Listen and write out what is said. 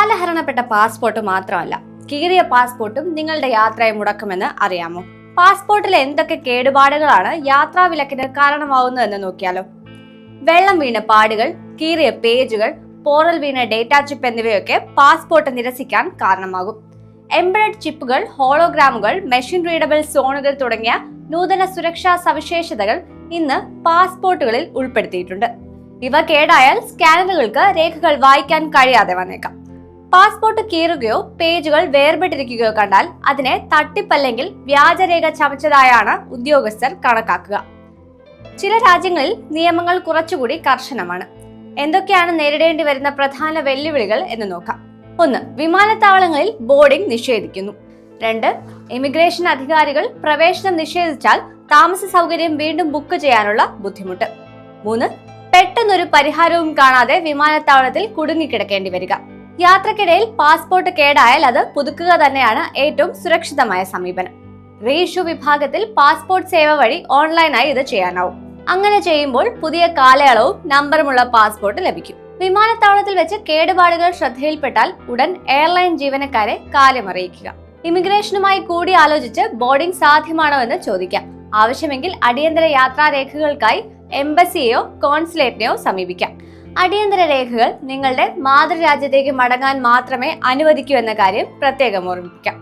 കാലഹരണപ്പെട്ട പാസ്പോർട്ട് മാത്രമല്ല, കീറിയ പാസ്പോർട്ടും നിങ്ങളുടെ യാത്രയെ മുടക്കുമെന്ന് അറിയാമോ? പാസ്പോർട്ടിൽ എന്തൊക്കെ കേടുപാടുകളാണ് യാത്രാ വിലക്കിന് കാരണമാവുന്നതെന്ന് നോക്കിയാലോ. വെള്ളം വീണ പാടുകൾ, കീറിയ പേജുകൾ, പോറൽ വീണ ഡേറ്റ ചിപ്പ് എന്നിവയൊക്കെ പാസ്പോർട്ട് നിരസിക്കാൻ കാരണമാകും. എംബഡഡ് ചിപ്പുകൾ, ഹോളോഗ്രാമുകൾ, മെഷീൻ റീഡബിൾ സോണുകൾ തുടങ്ങിയ നൂതന സുരക്ഷാ സവിശേഷതകൾ ഇന്ന് പാസ്പോർട്ടുകളിൽ ഉൾപ്പെടുത്തിയിട്ടുണ്ട്. ഇവ കേടായാൽ സ്കാനറുകൾക്ക് രേഖകൾ വായിക്കാൻ കഴിയാതെ വന്നേക്കാം. പാസ്പോർട്ട് കീറുകയോ പേജുകൾ വേർപെട്ടിരിക്കുകയോ കണ്ടാൽ അതിനെ തട്ടിപ്പല്ലെങ്കിൽ വ്യാജരേഖ ചമച്ചതായാണ് ഉദ്യോഗസ്ഥർ കണക്കാക്കുക. ചില രാജ്യങ്ങളിൽ നിയമങ്ങൾ കുറച്ചുകൂടി കർശനമാണ്. എന്തൊക്കെയാണ് നേരിടേണ്ടി വരുന്ന പ്രധാന വെല്ലുവിളികൾ എന്ന് നോക്കാം. 1. വിമാനത്താവളങ്ങളിൽ ബോർഡിംഗ് നിഷേധിക്കുന്നു. 2. ഇമിഗ്രേഷൻ അധികാരികൾ പ്രവേശനം നിഷേധിച്ചാൽ താമസ സൗകര്യം വീണ്ടും ബുക്ക് ചെയ്യാനുള്ള ബുദ്ധിമുട്ട്. 3. പെട്ടെന്നൊരു പരിഹാരവും കാണാതെ വിമാനത്താവളത്തിൽ കുടുങ്ങിക്കിടക്കേണ്ടി വരിക. യാത്രക്കിടയിൽ പാസ്പോർട്ട് കേടായാൽ അത് പുതുക്കുക തന്നെയാണ് ഏറ്റവും സുരക്ഷിതമായ സമീപനം. റീഇഷ്യൂ വിഭാഗത്തിൽ പാസ്പോർട്ട് സേവ വഴി ഓൺലൈനായി ഇത് ചെയ്യാനാവും. അങ്ങനെ ചെയ്യുമ്പോൾ പുതിയ കാലയളവും നമ്പറുമുള്ള പാസ്പോർട്ട് ലഭിക്കും. വിമാനത്താവളത്തിൽ വെച്ച് കേടുപാടുകൾ ശ്രദ്ധയിൽപ്പെട്ടാൽ ഉടൻ എയർലൈൻ ജീവനക്കാരെ കാര്യമറിയിക്കുക. ഇമിഗ്രേഷനുമായി കൂടി ആലോചിച്ച് ബോർഡിംഗ് സാധ്യമാണോ എന്ന് ചോദിക്കാം. ആവശ്യമെങ്കിൽ അടിയന്തര യാത്രാരേഖകൾക്കായി എംബസിയെയോ കോൺസുലേറ്റിനെയോ സമീപിക്കാം. അടിയന്തര രേഖകൾ നിങ്ങളുടെ മാതൃരാജ്യത്തേക്ക് മടങ്ങാൻ മാത്രമേ അനുവദിക്കൂ എന്ന കാര്യം പ്രത്യേകം ഓർമ്മിപ്പിക്കാം.